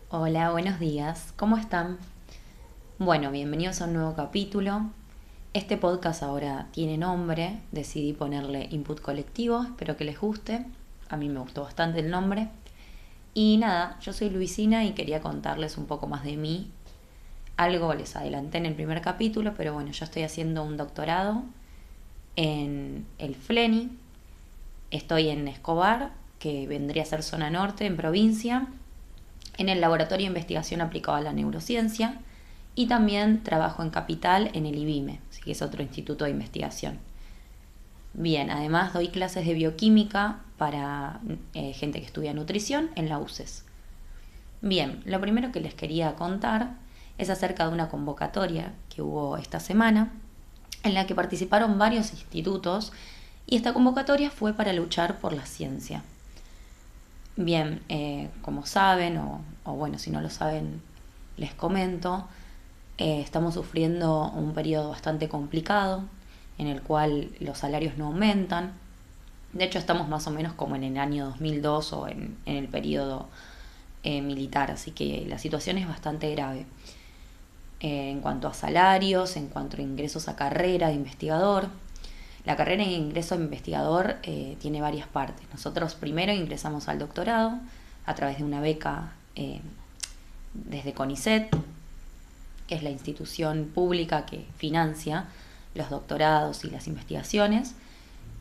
Hola, buenos días. ¿Cómo están? Bueno, bienvenidos a un nuevo capítulo. Este podcast ahora tiene nombre, decidí ponerle Input Colectivo, espero que les guste. A mí me gustó bastante el nombre. Y nada, yo soy Luisina y quería contarles un poco más de mí. Algo les adelanté en el primer capítulo, pero bueno, yo estoy haciendo un doctorado en el FLENI. Estoy en Escobar, que vendría a ser zona norte, en provincia, en el Laboratorio de Investigación Aplicada a la Neurociencia, y también trabajo en Capital en el IBIME, que es otro instituto de investigación. Bien, además doy clases de bioquímica para gente que estudia nutrición en la UCES. Bien, lo primero que les quería contar es acerca de una convocatoria que hubo esta semana en la que participaron varios institutos y esta convocatoria fue para luchar por la ciencia. Bien, como saben, o bueno, si no lo saben, les comento, estamos sufriendo un periodo bastante complicado en el cual los salarios no aumentan. De hecho, estamos más o menos como en el año 2002 o en el periodo militar, así que la situación es bastante grave. En cuanto a salarios, en cuanto a ingresos a carrera de investigador, la carrera de ingreso a investigador tiene varias partes. Nosotros primero ingresamos al doctorado a través de una beca desde CONICET, que es la institución pública que financia los doctorados y las investigaciones,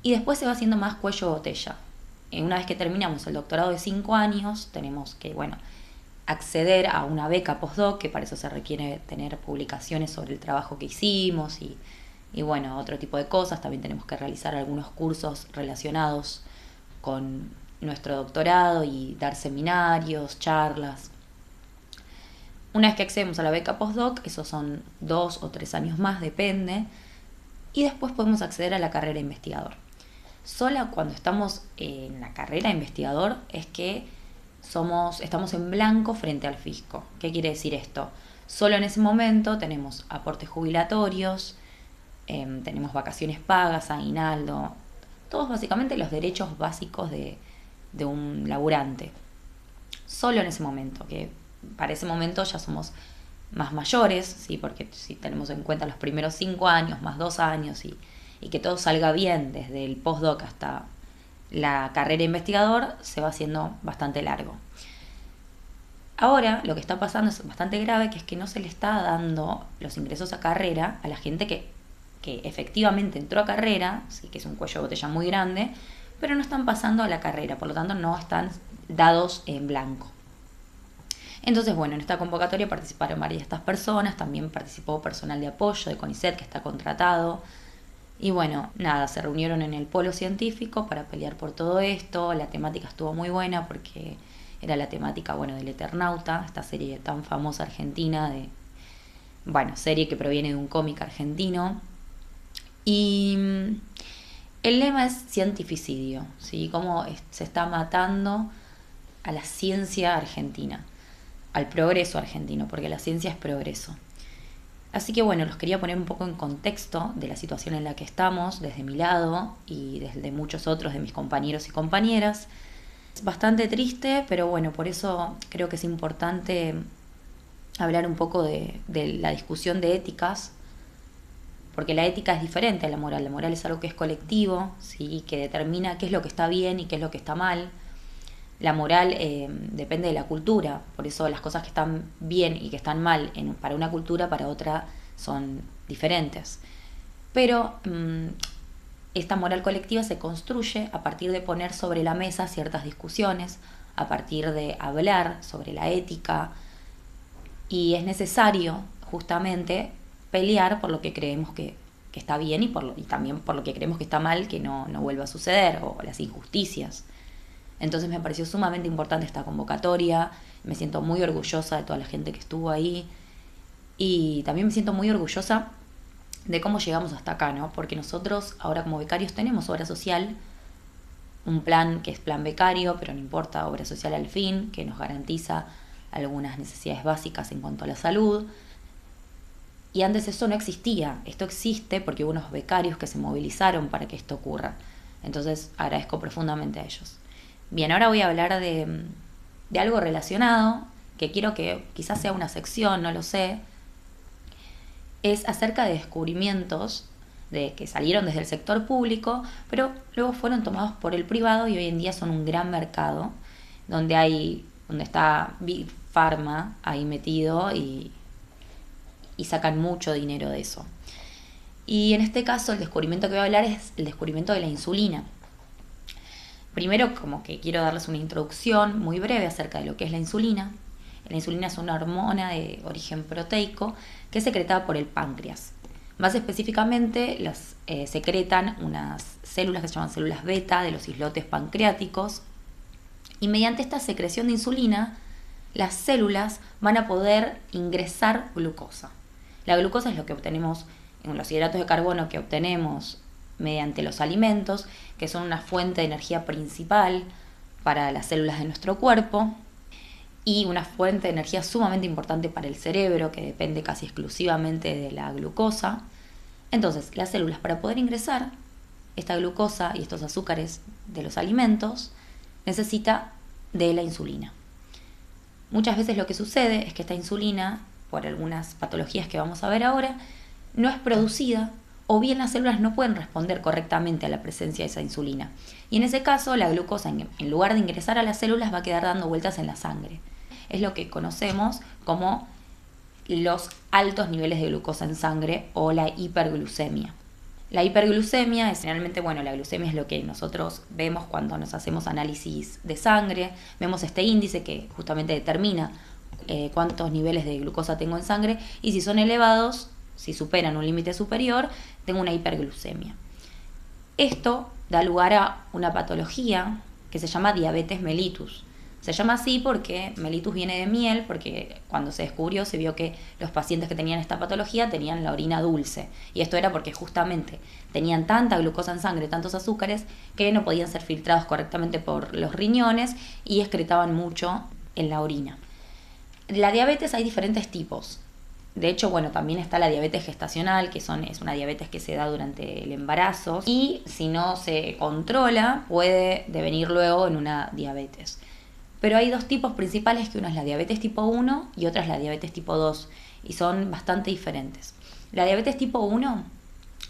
y después se va haciendo más cuello de botella. Una vez que terminamos el doctorado de 5 años, tenemos que, bueno, acceder a una beca postdoc, que para eso se requiere tener publicaciones sobre el trabajo que hicimos y bueno, otro tipo de cosas. También tenemos que realizar algunos cursos relacionados con nuestro doctorado y dar seminarios, charlas. Una vez que accedemos a la beca postdoc, esos son 2 o 3 años más, depende, y después podemos acceder a la carrera de investigador. Solo cuando estamos en la carrera de investigador es que estamos en blanco frente al fisco. ¿Qué quiere decir esto? Solo en ese momento tenemos aportes jubilatorios, tenemos vacaciones pagas, aguinaldo, todos básicamente los derechos básicos de un laburante. Solo en ese momento, que para ese momento ya somos más mayores, ¿sí? Porque si tenemos en cuenta los primeros 5 años más 2 años y que todo salga bien desde el postdoc hasta la carrera de investigador, se va haciendo bastante largo. Ahora lo que está pasando es bastante grave, que es que no se le está dando los ingresos a carrera a la gente que efectivamente entró a carrera, sí, que es un cuello de botella muy grande, pero no están pasando a la carrera, por lo tanto no están dados en blanco. Entonces, bueno, en esta convocatoria participaron varias de estas personas, también participó personal de apoyo de CONICET que está contratado. Y bueno, nada, se reunieron en el polo científico para pelear por todo esto. La temática estuvo muy buena porque era la temática, bueno, del Eternauta, esta serie tan famosa argentina bueno, serie que proviene de un cómic argentino. Y el lema es cientificidio, ¿sí? Cómo se está matando a la ciencia argentina, al progreso argentino, porque la ciencia es progreso. Así que bueno, los quería poner un poco en contexto de la situación en la que estamos, desde mi lado y desde muchos otros de mis compañeros y compañeras. Es bastante triste, pero bueno, por eso creo que es importante hablar un poco de la discusión de éticas, porque la ética es diferente a la moral. La moral es algo que es colectivo, ¿sí? Que determina qué es lo que está bien y qué es lo que está mal. La moral depende de la cultura, por eso las cosas que están bien y que están mal para una cultura, para otra son diferentes. Pero esta moral colectiva se construye a partir de poner sobre la mesa ciertas discusiones, a partir de hablar sobre la ética, y es necesario justamente pelear por lo que creemos que está bien y también por lo que creemos que está mal, que no vuelva a suceder, o las injusticias. Entonces me pareció sumamente importante esta convocatoria, me siento muy orgullosa de toda la gente que estuvo ahí y también me siento muy orgullosa de cómo llegamos hasta acá, ¿no? Porque nosotros ahora como becarios tenemos obra social, un plan que es plan becario, pero no importa, obra social al fin, que nos garantiza algunas necesidades básicas en cuanto a la salud. Y antes eso no existía, esto existe porque hubo unos becarios que se movilizaron para que esto ocurra. Entonces agradezco profundamente a ellos. Bien, ahora voy a hablar de algo relacionado, que quiero que quizás sea una sección, no lo sé, es acerca de descubrimientos de que salieron desde el sector público, pero luego fueron tomados por el privado y hoy en día son un gran mercado donde está Big Pharma ahí metido y sacan mucho dinero de eso. Y en este caso el descubrimiento que voy a hablar es el descubrimiento de la insulina. Primero, como que quiero darles una introducción muy breve acerca de lo que es la insulina. La insulina es una hormona de origen proteico que es secretada por el páncreas. Más específicamente, secretan unas células que se llaman células beta de los islotes pancreáticos. Y mediante esta secreción de insulina, las células van a poder ingresar glucosa. La glucosa es lo que obtenemos en los hidratos de carbono que obtenemos mediante los alimentos, que son una fuente de energía principal para las células de nuestro cuerpo y una fuente de energía sumamente importante para el cerebro, que depende casi exclusivamente de la glucosa. Entonces, las células, para poder ingresar esta glucosa y estos azúcares de los alimentos, necesita de la insulina. Muchas veces lo que sucede es que esta insulina, por algunas patologías que vamos a ver ahora, no es producida o bien las células no pueden responder correctamente a la presencia de esa insulina. Y en ese caso, la glucosa, en lugar de ingresar a las células, va a quedar dando vueltas en la sangre. Es lo que conocemos como los altos niveles de glucosa en sangre o la hiperglucemia. La hiperglucemia es generalmente, la glucemia es lo que nosotros vemos cuando nos hacemos análisis de sangre. Vemos este índice que justamente determina cuántos niveles de glucosa tengo en sangre y si son elevados, si superan un límite superior, tengo una hiperglucemia. Esto da lugar a una patología que se llama diabetes mellitus. Se llama así porque mellitus viene de miel, porque cuando se descubrió se vio que los pacientes que tenían esta patología tenían la orina dulce. Y esto era porque justamente tenían tanta glucosa en sangre, tantos azúcares, que no podían ser filtrados correctamente por los riñones y excretaban mucho en la orina. La diabetes hay diferentes tipos. De hecho, también está la diabetes gestacional, que es una diabetes que se da durante el embarazo y si no se controla puede devenir luego en una diabetes. Pero hay dos tipos principales, que una es la diabetes tipo 1 y otra es la diabetes tipo 2 y son bastante diferentes. La diabetes tipo 1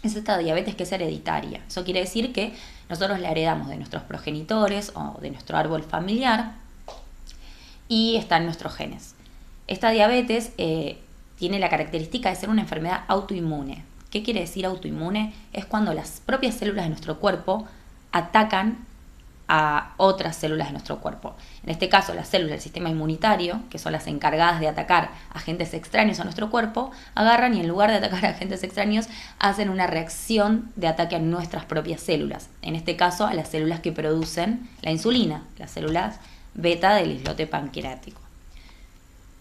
es esta diabetes que es hereditaria. Eso quiere decir que nosotros la heredamos de nuestros progenitores o de nuestro árbol familiar y está en nuestros genes. Esta diabetes tiene la característica de ser una enfermedad autoinmune. ¿Qué quiere decir autoinmune? Es cuando las propias células de nuestro cuerpo atacan a otras células de nuestro cuerpo. En este caso, las células del sistema inmunitario, que son las encargadas de atacar agentes extraños a nuestro cuerpo, agarran y en lugar de atacar a agentes extraños, hacen una reacción de ataque a nuestras propias células. En este caso, a las células que producen la insulina, las células beta del islote pancreático.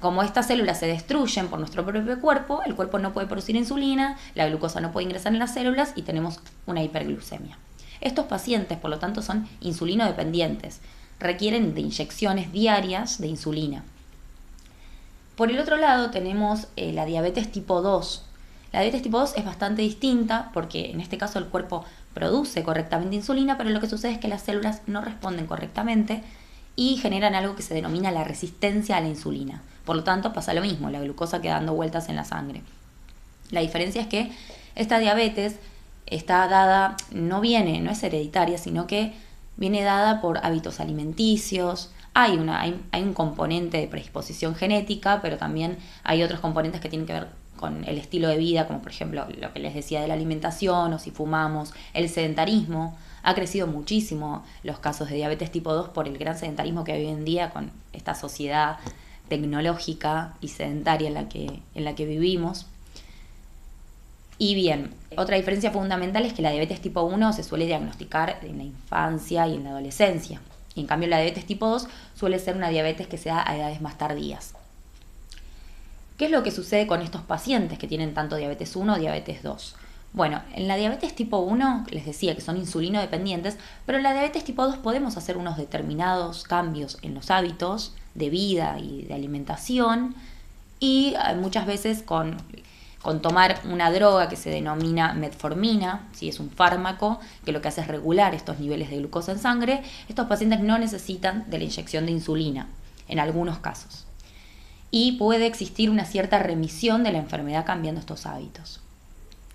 Como estas células se destruyen por nuestro propio cuerpo, el cuerpo no puede producir insulina, la glucosa no puede ingresar en las células y tenemos una hiperglucemia. Estos pacientes, por lo tanto, son insulinodependientes, requieren de inyecciones diarias de insulina. Por el otro lado tenemos la diabetes tipo 2. La diabetes tipo 2 es bastante distinta porque en este caso el cuerpo produce correctamente insulina, pero lo que sucede es que las células no responden correctamente y generan algo que se denomina la resistencia a la insulina. Por lo tanto, pasa lo mismo, la glucosa queda dando vueltas en la sangre. La diferencia es que esta diabetes está dada, no es hereditaria, sino que viene dada por hábitos alimenticios. Hay un componente de predisposición genética, pero también hay otros componentes que tienen que ver con el estilo de vida, como por ejemplo lo que les decía de la alimentación o si fumamos, el sedentarismo. Ha crecido muchísimo los casos de diabetes tipo 2 por el gran sedentarismo que hay hoy en día con esta sociedad tecnológica y sedentaria en la que vivimos. Y bien, otra diferencia fundamental es que la diabetes tipo 1 se suele diagnosticar en la infancia y en la adolescencia. Y en cambio la diabetes tipo 2 suele ser una diabetes que se da a edades más tardías. ¿Qué es lo que sucede con estos pacientes que tienen tanto diabetes 1 o diabetes 2? Bueno, en la diabetes tipo 1 les decía que son insulinodependientes, pero en la diabetes tipo 2 podemos hacer unos determinados cambios en los hábitos de vida y de alimentación y muchas veces con tomar una droga que se denomina metformina, ¿sí? Es un fármaco que lo que hace es regular estos niveles de glucosa en sangre. Estos pacientes no necesitan de la inyección de insulina en algunos casos. y puede existir una cierta remisión de la enfermedad cambiando estos hábitos.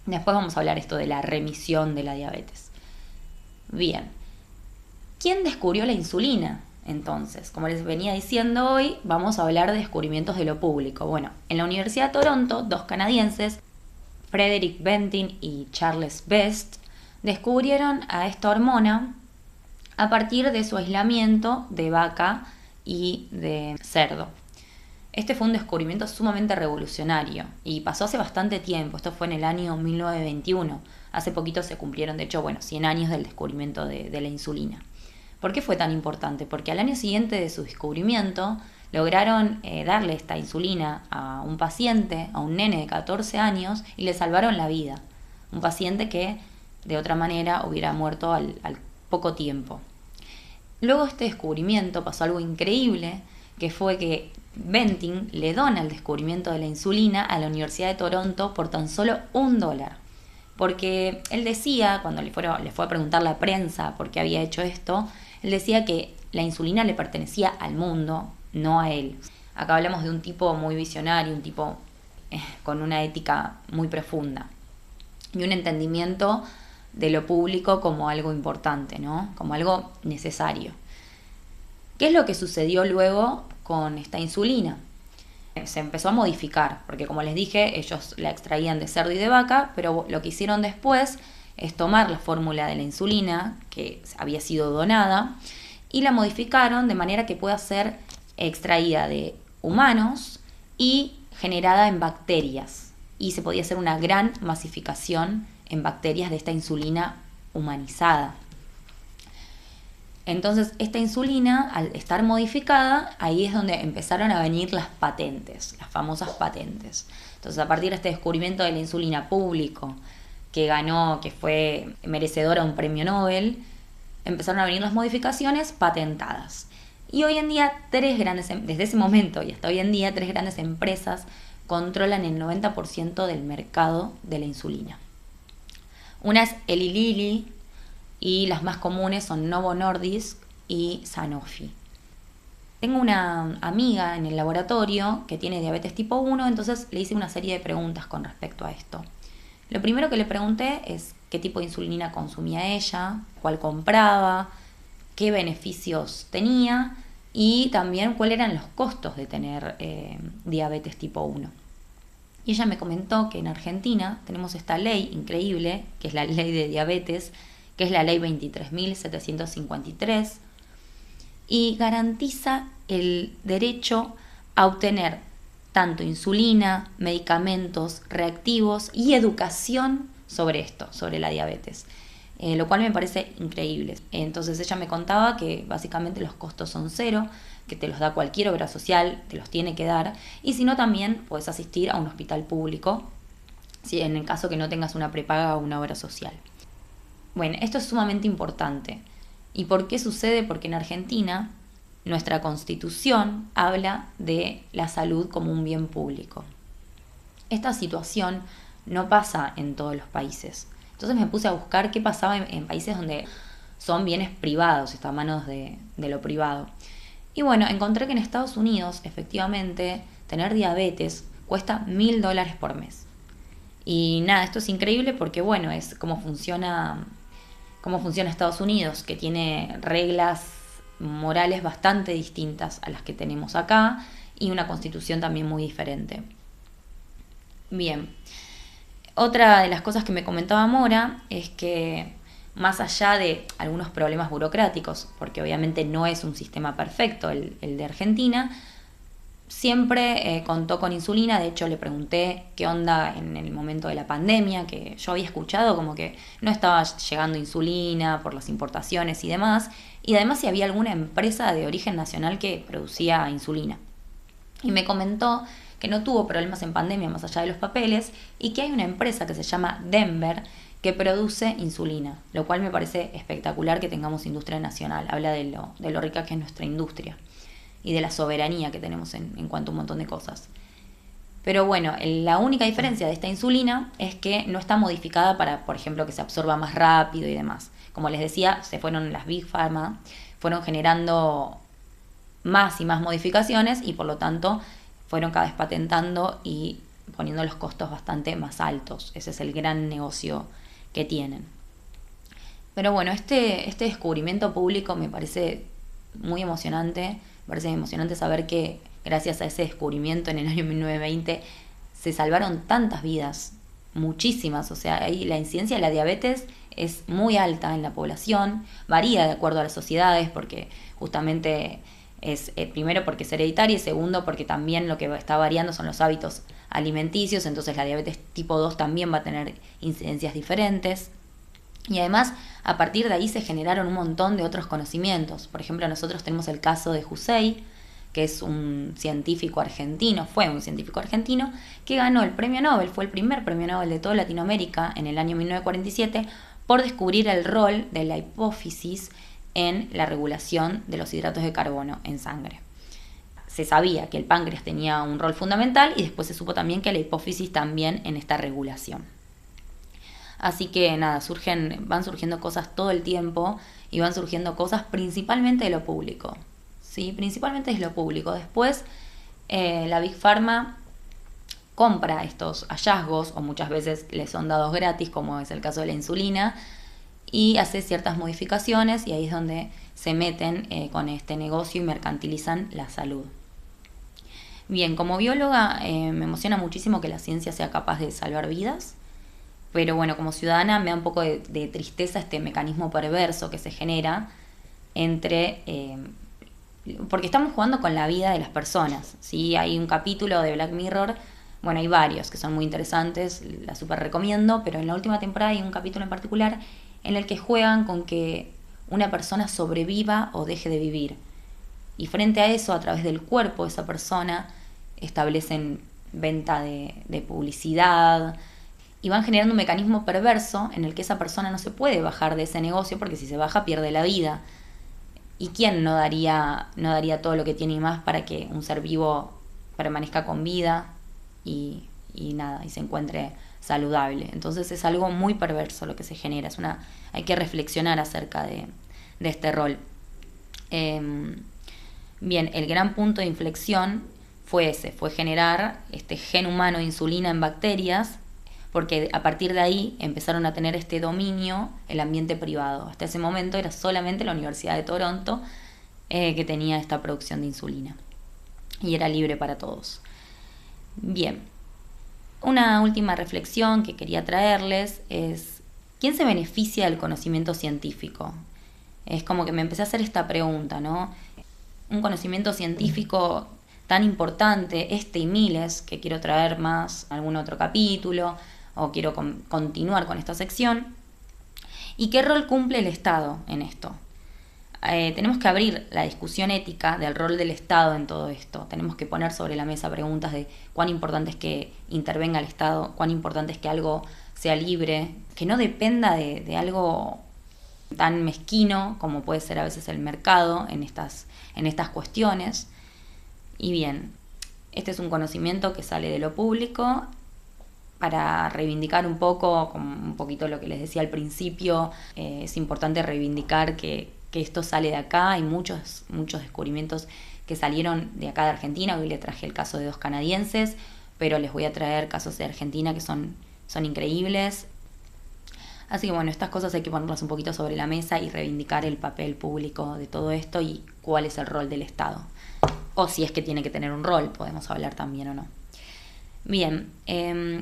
Después vamos a hablar esto de la remisión de la diabetes. Bien, ¿quién descubrió la insulina? Entonces, como les venía diciendo hoy, vamos a hablar de descubrimientos de lo público. Bueno, en la Universidad de Toronto, 2 canadienses, Frederick Bentin y Charles Best, descubrieron a esta hormona a partir de su aislamiento de vaca y de cerdo. Este fue un descubrimiento sumamente revolucionario y pasó hace bastante tiempo. Esto fue en el año 1921. Hace poquito se cumplieron, de hecho, 100 años del descubrimiento de la insulina. ¿Por qué fue tan importante? Porque al año siguiente de su descubrimiento lograron darle esta insulina a un paciente, a un nene de 14 años, y le salvaron la vida. Un paciente que de otra manera hubiera muerto al poco tiempo. Luego de este descubrimiento pasó algo increíble, que fue que Bentin le dona el descubrimiento de la insulina a la Universidad de Toronto por tan solo $1. Porque él decía, cuando le fue a preguntar la prensa por qué había hecho esto, él decía que la insulina le pertenecía al mundo, no a él. Acá hablamos de un tipo muy visionario, un tipo con una ética muy profunda y un entendimiento de lo público como algo importante, ¿no? Como algo necesario. ¿Qué es lo que sucedió luego con esta insulina? Se empezó a modificar, porque como les dije, ellos la extraían de cerdo y de vaca, pero lo que hicieron después es tomar la fórmula de la insulina, que había sido donada, y la modificaron de manera que pueda ser extraída de humanos y generada en bacterias. Y se podía hacer una gran masificación en bacterias de esta insulina humanizada. Entonces, esta insulina, al estar modificada, ahí es donde empezaron a venir las patentes, las famosas patentes. Entonces, a partir de este descubrimiento de la insulina público, que fue merecedora de un premio Nobel, empezaron a venir las modificaciones patentadas. Y hoy en día, desde ese momento y hasta hoy en día, 3 grandes empresas controlan el 90% del mercado de la insulina. Una es Eli Lilly, y las más comunes son Novo Nordisk y Sanofi. Tengo una amiga en el laboratorio que tiene diabetes tipo 1, entonces le hice una serie de preguntas con respecto a esto. Lo primero que le pregunté es qué tipo de insulina consumía ella, cuál compraba, qué beneficios tenía y también cuáles eran los costos de tener diabetes tipo 1. Y ella me comentó que en Argentina tenemos esta ley increíble, que es la ley de diabetes, que es la ley 23.753, y garantiza el derecho a obtener tanto insulina, medicamentos, reactivos y educación sobre esto, sobre la diabetes, lo cual me parece increíble. Entonces ella me contaba que básicamente los costos son 0, que te los da cualquier obra social, te los tiene que dar, y si no también puedes asistir a un hospital público, si en el caso que no tengas una prepaga o una obra social. Bueno, esto es sumamente importante. ¿Y por qué sucede? Porque en Argentina nuestra Constitución habla de la salud como un bien público. Esta situación no pasa en todos los países. Entonces me puse a buscar qué pasaba en países donde son bienes privados, está a manos de lo privado. Y bueno, encontré que en Estados Unidos, efectivamente, tener diabetes cuesta $1.000 por mes. Y nada, esto es increíble porque, bueno, es cómo funciona Estados Unidos, que tiene reglas morales bastante distintas a las que tenemos acá y una constitución también muy diferente. Bien, otra de las cosas que me comentaba Mora es que más allá de algunos problemas burocráticos, porque obviamente no es un sistema perfecto el de Argentina, siempre contó con insulina. De hecho, le pregunté qué onda en el momento de la pandemia, que yo había escuchado como que no estaba llegando insulina por las importaciones y demás, y además si había alguna empresa de origen nacional que producía insulina. Y me comentó que no tuvo problemas en pandemia más allá de los papeles y que hay una empresa que se llama Denver que produce insulina, lo cual me parece espectacular que tengamos industria nacional. Habla de lo rica que es nuestra industria y de la soberanía que tenemos en cuanto a un montón de cosas. Pero bueno, la única diferencia de esta insulina es que no está modificada para, por ejemplo, que se absorba más rápido y demás. Como les decía, las Big Pharma fueron generando más y más modificaciones y por lo tanto fueron cada vez patentando y poniendo los costos bastante más altos. Ese es el gran negocio que tienen. Pero bueno, este descubrimiento público me parece muy emocionante. Me parece emocionante saber que gracias a ese descubrimiento en el año 1920 se salvaron tantas vidas, muchísimas. O sea, ahí la incidencia de la diabetes es muy alta en la población, varía de acuerdo a las sociedades, porque justamente es primero porque es hereditaria y segundo porque también lo que está variando son los hábitos alimenticios, entonces la diabetes tipo 2 también va a tener incidencias diferentes. Y además, a partir de ahí se generaron un montón de otros conocimientos. Por ejemplo, nosotros tenemos el caso de Hussein, que es un científico argentino, fue un científico argentino, que ganó el premio Nobel, fue el primer premio Nobel de toda Latinoamérica en el año 1947, por descubrir el rol de la hipófisis en la regulación de los hidratos de carbono en sangre. Se sabía que el páncreas tenía un rol fundamental y después se supo también que la hipófisis también en esta regulación. Así que nada, van surgiendo cosas todo el tiempo y van surgiendo cosas principalmente de lo público. ¿Sí? Principalmente es lo público. Después la Big Pharma compra estos hallazgos o muchas veces les son dados gratis, como es el caso de la insulina, y hace ciertas modificaciones y ahí es donde se meten con este negocio y mercantilizan la salud. Bien, como bióloga me emociona muchísimo que la ciencia sea capaz de salvar vidas, pero bueno, como ciudadana me da un poco de tristeza este mecanismo perverso que se genera entre... porque estamos jugando con la vida de las personas, ¿sí? Hay un capítulo de Black Mirror, bueno, hay varios que son muy interesantes, la súper recomiendo, pero en la última temporada hay un capítulo en particular en el que juegan con que una persona sobreviva o deje de vivir. Y frente a eso, a través del cuerpo de esa persona, establecen venta de publicidad y van generando un mecanismo perverso en el que esa persona no se puede bajar de ese negocio porque si se baja pierde la vida. ¿Y quién no daría todo lo que tiene y más para que un ser vivo permanezca con vida y nada, y se encuentre saludable? Entonces es algo muy perverso lo que se genera. Hay que reflexionar acerca de este rol. Bien, el gran punto de inflexión fue generar este gen humano de insulina en bacterias, porque a partir de ahí empezaron a tener este dominio el ambiente privado. Hasta ese momento era solamente la Universidad de Toronto que tenía esta producción de insulina y era libre para todos. Bien, una última reflexión que quería traerles es: ¿quién se beneficia del conocimiento científico? Es como que me empecé a hacer esta pregunta, ¿no? Un conocimiento científico tan importante, y miles, que quiero traer más en algún otro capítulo, o quiero continuar con esta sección. ¿Y qué rol cumple el Estado en esto? Tenemos que abrir la discusión ética del rol del Estado en todo esto. Tenemos que poner sobre la mesa preguntas de cuán importante es que intervenga el Estado, cuán importante es que algo sea libre, que no dependa de algo tan mezquino como puede ser a veces el mercado en estas cuestiones. Y bien, este es un conocimiento que sale de lo público para reivindicar un poquito lo que les decía al principio. Es importante reivindicar que esto sale de acá. Hay muchos descubrimientos que salieron de acá de Argentina. Hoy les traje el caso de 2 canadienses, pero les voy a traer casos de Argentina que son increíbles. Así que bueno, estas cosas hay que ponerlas un poquito sobre la mesa y reivindicar el papel público de todo esto y cuál es el rol del Estado. O si es que tiene que tener un rol, podemos hablar también o no. Bien,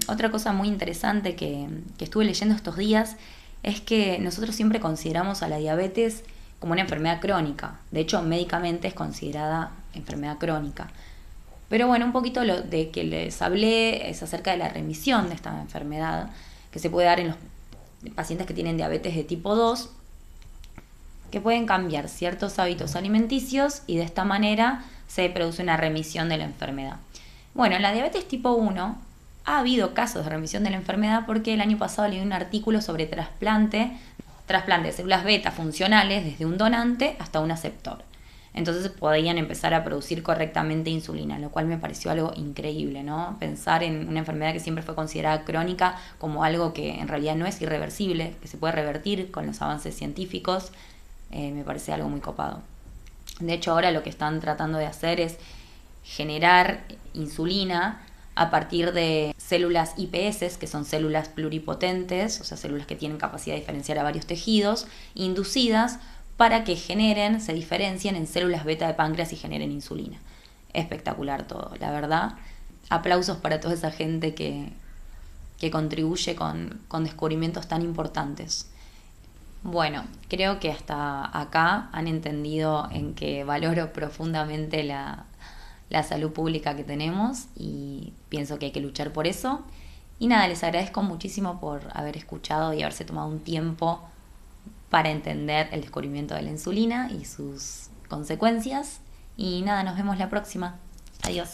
otra cosa muy interesante que estuve leyendo estos días es que nosotros siempre consideramos a la diabetes como una enfermedad crónica. De hecho, médicamente es considerada enfermedad crónica. Pero bueno, un poquito lo de que les hablé es acerca de la remisión de esta enfermedad que se puede dar en los pacientes que tienen diabetes de tipo 2, que pueden cambiar ciertos hábitos alimenticios y de esta manera se produce una remisión de la enfermedad. Bueno, en la diabetes tipo 1 ha habido casos de remisión de la enfermedad porque el año pasado leí un artículo sobre trasplante de células beta funcionales desde un donante hasta un aceptor. Entonces podían empezar a producir correctamente insulina, lo cual me pareció algo increíble, ¿no? Pensar en una enfermedad que siempre fue considerada crónica como algo que en realidad no es irreversible, que se puede revertir con los avances científicos, me parece algo muy copado. De hecho, ahora lo que están tratando de hacer es generar insulina a partir de células IPS, que son células pluripotentes, o sea, células que tienen capacidad de diferenciar a varios tejidos, inducidas para que generen, se diferencien en células beta de páncreas y generen insulina. Espectacular todo, la verdad. Aplausos para toda esa gente que contribuye con descubrimientos tan importantes. Bueno, creo que hasta acá han entendido en que valoro profundamente la salud pública que tenemos y pienso que hay que luchar por eso. Y nada, les agradezco muchísimo por haber escuchado y haberse tomado un tiempo para entender el descubrimiento de la insulina y sus consecuencias. Y nada, nos vemos la próxima. Adiós.